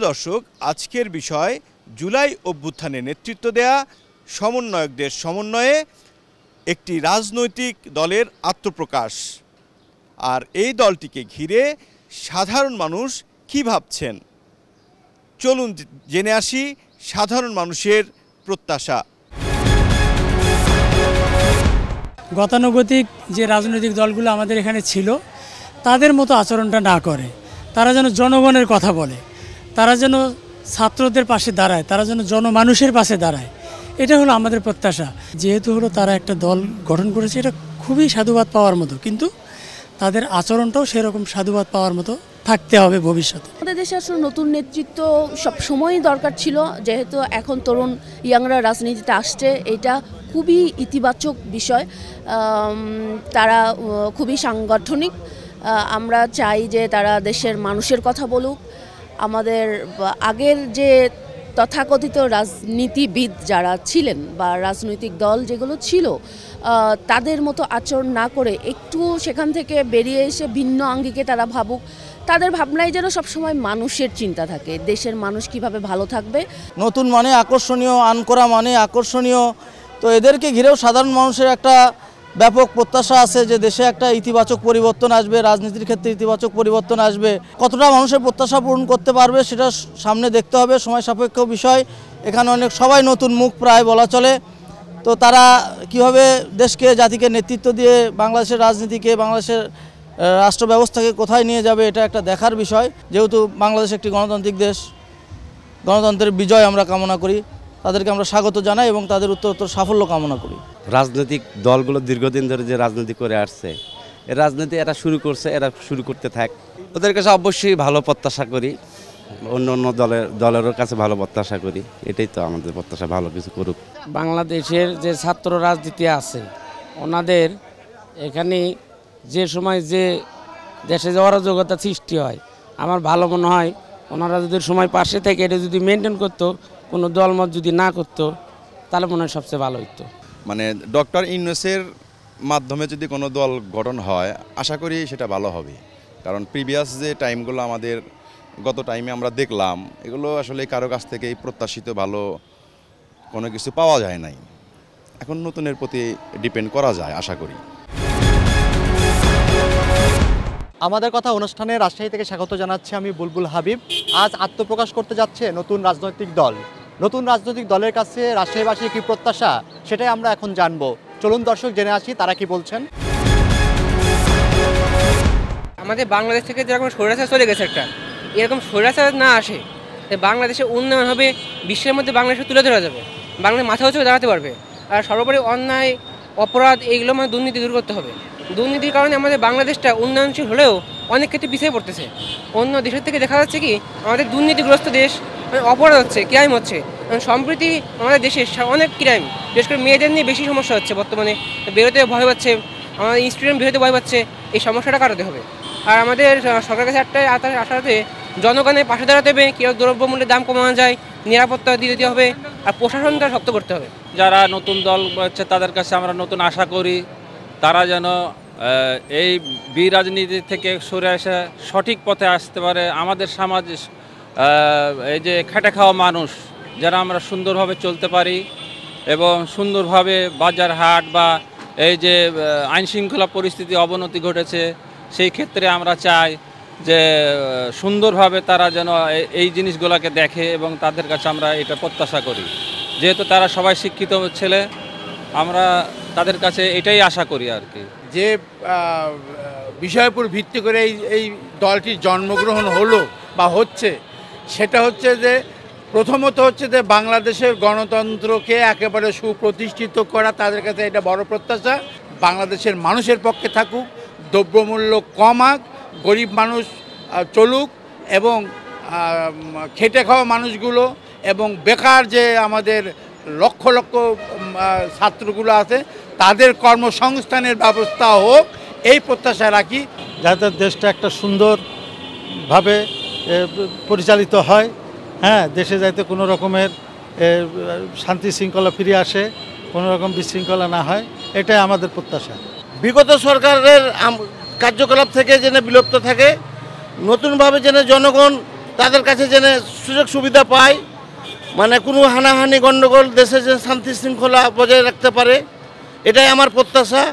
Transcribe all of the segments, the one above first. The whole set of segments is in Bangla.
দর্শক, আজকের বিষয় জুলাই অভ্যুত্থানে নেতৃত্ব দেয়া সমন্বয়কদের সমন্বয়ে একটি রাজনৈতিক দলের আত্মপ্রকাশ। আর এই দলটিকে ঘিরে সাধারণ মানুষ কী ভাবছেন, চলুন জেনে আসি সাধারণ মানুষের প্রত্যাশা। গতানুগতিক যে রাজনৈতিক দলগুলো আমাদের এখানে ছিল তাদের মতো আচরণটা না করে, তারা যেন জনগণের কথা বলে, তারা যেন ছাত্রদের পাশে দাঁড়ায়, তারা যেন জনমানুষের পাশে দাঁড়ায়, এটা হলো আমাদের প্রত্যাশা। যেহেতু হলো তারা একটা দল গঠন করেছে, এটা খুবই সাধুবাদ পাওয়ার মতো, কিন্তু তাদের আচরণটাও সেরকম সাধুবাদ পাওয়ার মতো থাকতে হবে ভবিষ্যতে। আমাদের দেশে আসলে নতুন নেতৃত্ব সব সময়ই দরকার ছিল, যেহেতু এখন তরুণ ইয়াংরা রাজনীতিতে আসছে, এটা খুবই ইতিবাচক বিষয়। তারা খুবই সাংগঠনিক, আমরা চাই যে তারা দেশের মানুষের কথা বলুক। আমাদের আগের যে তথাকথিত রাজনীতিবিদ যারা ছিলেন বা রাজনৈতিক দল যেগুলো ছিল, তাদের মতো আচরণ না করে একটু সেখান থেকে বেরিয়ে এসে ভিন্ন আঙ্গিকে তারা ভাবুক। তাদের ভাবনায় যেন সবসময় মানুষের চিন্তা থাকে, দেশের মানুষ কিভাবে ভালো থাকবে। নতুন মানে আকর্ষণীয়, আনকরা মানে আকর্ষণীয়, তো এদেরকে ঘিরেও সাধারণ মানুষের একটা ব্যাপক প্রত্যাশা আছে যে দেশে একটা ইতিবাচক পরিবর্তন আসবে, রাজনীতির ক্ষেত্রে ইতিবাচক পরিবর্তন আসবে। কতটা মানুষের প্রত্যাশা পূরণ করতে পারবে সেটা সামনে দেখতে হবে, সময় সাপেক্ষ বিষয়। এখানে সবাই নতুন মুখ প্রায় বলা চলে, তো তারা কীভাবে দেশকে, জাতিকে নেতৃত্ব দিয়ে বাংলাদেশের রাজনীতিকে, বাংলাদেশের রাষ্ট্র ব্যবস্থাকে কোথায় নিয়ে যাবে, এটা একটা দেখার বিষয়। যেহেতু বাংলাদেশ একটি গণতান্ত্রিক দেশ, গণতন্ত্রের বিজয় আমরা কামনা করি, তাদেরকে আমরা স্বাগত জানাই এবং তাদের উত্তরোত্তর সাফল্য কামনা করি। রাজনৈতিক দলগুলো দীর্ঘদিন ধরে যে রাজনীতি করে আসছে, এই রাজনীতি এরা শুরু করছে, এরা শুরু করতে থাক। ওদের কাছে অবশ্যই ভালো প্রত্যাশা করি, অন্য অন্য দলেরও কাছে ভালো প্রত্যাশা করি। এটাই তো আমাদের প্রত্যাশা, ভালো কিছু করুক। বাংলাদেশের যে ছাত্র রাজনীতি আছে, ওনাদের এখানে যে সময় যে দেশে যাওয়ার যোগ্যতা সৃষ্টি হয়, আমার ভালো মনে হয় ওনারা যদি সময় পাশে থেকে এটা যদি মেনটেন করতো, কোনো দলমত যদি না করতো, তাহলে মনে হয় সবচেয়ে ভালো হতো। মানে ডক্টর ইউনূসের মাধ্যমে যদি কোনো দল গঠন হয়, আশা করি সেটা ভালো হবে। কারণ প্রিভিয়াস যে টাইমগুলো আমাদের গত টাইমে আমরা দেখলাম, এগুলো আসলে কারো কাছ থেকে প্রত্যাশিত ভালো কোনো কিছু পাওয়া যায় নাই। এখন নতুনের প্রতি ডিপেন্ড করা যায় আশা করি। আমাদের কথা অনুষ্ঠানে রাজশাহী থেকে স্বাগত জানাচ্ছি আমি বুলবুল হাবিব। আজ আত্মপ্রকাশ করতে যাচ্ছে নতুন রাজনৈতিক দল। নতুন রাজনৈতিক দলের কাছে রাজশাহীবাসীর কী প্রত্যাশা, সেটাই আমরা এখন জানবো। চলুন দর্শক জেনে আসি তারা কি বলছেন। আমাদের বাংলাদেশ থেকে যেরকম স্বৈরাচার চলে গেছে, একটা এরকম স্বৈরাচার না আসে, বাংলাদেশে উন্নয়ন হবে, বিশ্বের মধ্যে বাংলাদেশে তুলে ধরা যাবে, বাংলাদেশ মাথা উঁচু দাঁড়াতে পারবে। আর সর্বোপরি অন্যায়, অপরাধ, এইগুলো মানে দুর্নীতি দূর করতে হবে। দুর্নীতির কারণে আমাদের বাংলাদেশটা উন্নয়নশীল হলেও অনেক ক্ষেত্রে পিছিয়ে পড়তেছে। অন্য দেশের থেকে দেখা যাচ্ছে কি আমাদের দুর্নীতিগ্রস্ত দেশ, অপরাধ হচ্ছে, ক্রাইম হচ্ছে। সম্প্রতি আমাদের দেশে অনেক ক্রাইম, বিশেষ করে মেয়েদের নিয়ে বেশি সমস্যা হচ্ছে বর্তমানে। বেরোতে ভয় পাচ্ছে, আমাদের স্টুডেন্ট বেরোতে ভয় পাচ্ছে। এই সমস্যাটা কাটাতে হবে। আর আমাদের সরকারের কাছে একটাই আশাতে জনগণের পাশে দাঁড়াতে হবে, কীভাবে দ্রব্যমূল্যের দাম কমানো যায়, নিরাপত্তা দিয়ে দিতে হবে, আর প্রশাসনটা শক্ত করতে হবে। যারা নতুন দল হচ্ছে তাদের কাছে আমরা নতুন আশা করি, তারা যেন এই বিরাজনীতি থেকে সরে এসে সঠিক পথে আসতে পারে। আমাদের সমাজ, এই যে খেটে খাওয়া মানুষ, যারা আমরা সুন্দরভাবে চলতে পারি এবং সুন্দরভাবে বাজার হাট বা এই যে আইনশৃঙ্খলা পরিস্থিতি অবনতি ঘটেছে, সেই ক্ষেত্রে আমরা চাই যে সুন্দরভাবে তারা যেন এই জিনিসগুলোকে দেখে এবং তাদের কাছে আমরা এটা প্রত্যাশা করি। যেহেতু তারা সবাই শিক্ষিত ছেলে, আমরা তাদের কাছে এটাই আশা করি আর কি। যে বিষয়ের উপর ভিত্তি করে এই দলটির জন্মগ্রহণ হলো বা হচ্ছে, সেটা হচ্ছে যে প্রথমত হচ্ছে যে বাংলাদেশের গণতন্ত্রকে একেবারে সুপ্রতিষ্ঠিত করা, তাদের কাছে এটা বড় প্রত্যাশা। বাংলাদেশের মানুষের পক্ষে থাকুক, দ্রব্যমূল্য কমাক, গরিব মানুষ চলুক এবং খেটে খাওয়া মানুষগুলো এবং বেকার যে আমাদের লক্ষ লক্ষ ছাত্রগুলো আছে, তাদের কর্মসংস্থানের ব্যবস্থা হোক, এই প্রত্যাশা রাখি। যাতে দেশটা একটা সুন্দরভাবে পরিচালিত হয়, হ্যাঁ, দেশে যাতে কোনো রকমের শান্তি শৃঙ্খলা ফিরে আসে, কোনো রকম বিশৃঙ্খলা না হয়, এটাই আমাদের প্রত্যাশা। বিগত সরকারের কার্যকলাপ থেকে যেন বিলুপ্ত থাকে, নতুনভাবে যেন জনগণ তাদের কাছে যেন সুযোগ সুবিধা পায়, মানে কোনো হানাহানি গণ্ডগোল দেশে যে শান্তি শৃঙ্খলা বজায় রাখতে পারে, এটাই আমার প্রত্যাশা।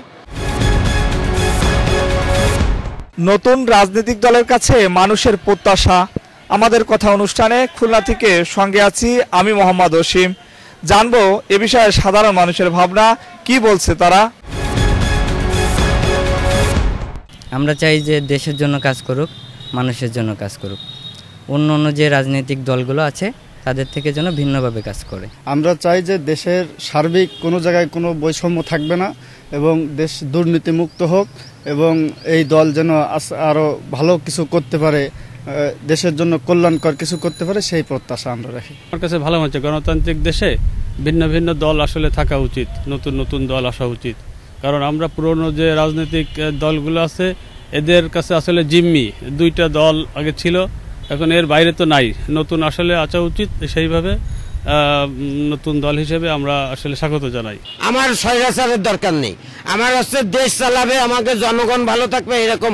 নতুন রাজনৈতিক দলের কাছে মানুষের প্রত্যাশা। আমাদের কথা অনুষ্ঠানে খুলনা থেকে সঙ্গে আছি আমি মোহাম্মদ অসীম। জানবো এ বিষয়ে সাধারণ মানুষের ভাবনা কি বলছে তারা। আমরা চাই যে দেশের জন্য কাজ করুক, মানুষের জন্য কাজ করুক। অন্য অন্য যে রাজনৈতিক দলগুলো আছে তাদের থেকে যেন ভিন্নভাবে কাজ করে। আমরা চাই যে দেশের সার্বিক কোনো জায়গায় কোনো বৈষম্য থাকবে না এবং দেশ দুর্নীতিমুক্ত হোক এবং এই দল যেন আরও ভালো কিছু করতে পারে, দেশের জন্য কল্যাণকর কিছু করতে পারে, সেই প্রত্যাশা আমরা রাখি। আমার কাছে ভালো হচ্ছে গণতান্ত্রিক দেশে ভিন্ন ভিন্ন দল আসলে থাকা উচিত, নতুন নতুন দল আসা উচিত। কারণ আমরা পুরনো যে রাজনৈতিক দলগুলো আছে এদের কাছে আসলে জিম্মি, দুইটা দল আগে ছিল, এখন এর বাইরে তো নাই, নতুন আসলে আসা উচিত। সেইভাবে নতুন দল হিসেবে আমরা আসলে স্বাগত জানাই। আমার স্বৈরাচারের দরকার নেই, আমার হচ্ছে দেশ চালাবে, আমাকে জনগণ ভালো থাকবে এরকম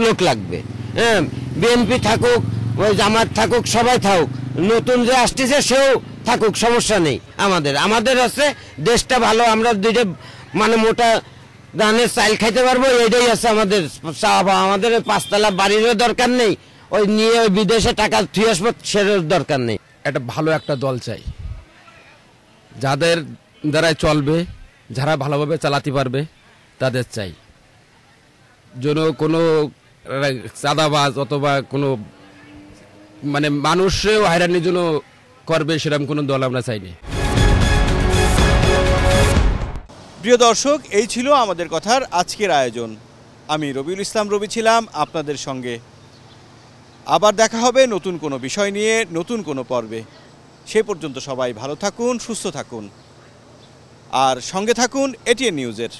লোক লাগবে। হ্যাঁ, বিএনপি থাকুক, ওই জামাত থাকুক, সবাই থাকুক, নতুন যে আসতেছে সেও থাকুক, সমস্যা নেই। আমাদের হচ্ছে দেশটা ভালো, আমরা দুইটা মানে মোটা ধানের চাল খাইতে পারবো, এটাই আছে আমাদের চাওয়া। আমাদের পাঁচতলা বাড়িরও দরকার নেই, ওই নিয়ে ওই বিদেশে টাকা থুয়ে আসবো সেটার দরকার নেই। একটা ভালো একটা দল চাই, যাদের দ্বারাই চলবে, যারা ভালোভাবে চালাতে পারবে তাদের চাই। যেন কোনো চাঁদাবাজ অথবা কোনো মানে মানুষেও হয়রানির জন্য করবে সেরকম কোনো দল আমরা চাইনি। প্রিয় দর্শক, এই ছিল আমাদের কথার আজকের আয়োজন। আমি রবিউল ইসলাম রবি ছিলাম আপনাদের সঙ্গে। আবার দেখা হবে নতুন কোনো বিষয় নিয়ে, নতুন কোনো পর্বে। সে পর্যন্ত সবাই ভালো থাকুন, সুস্থ থাকুন আর সঙ্গে থাকুন এটিএন নিউজের।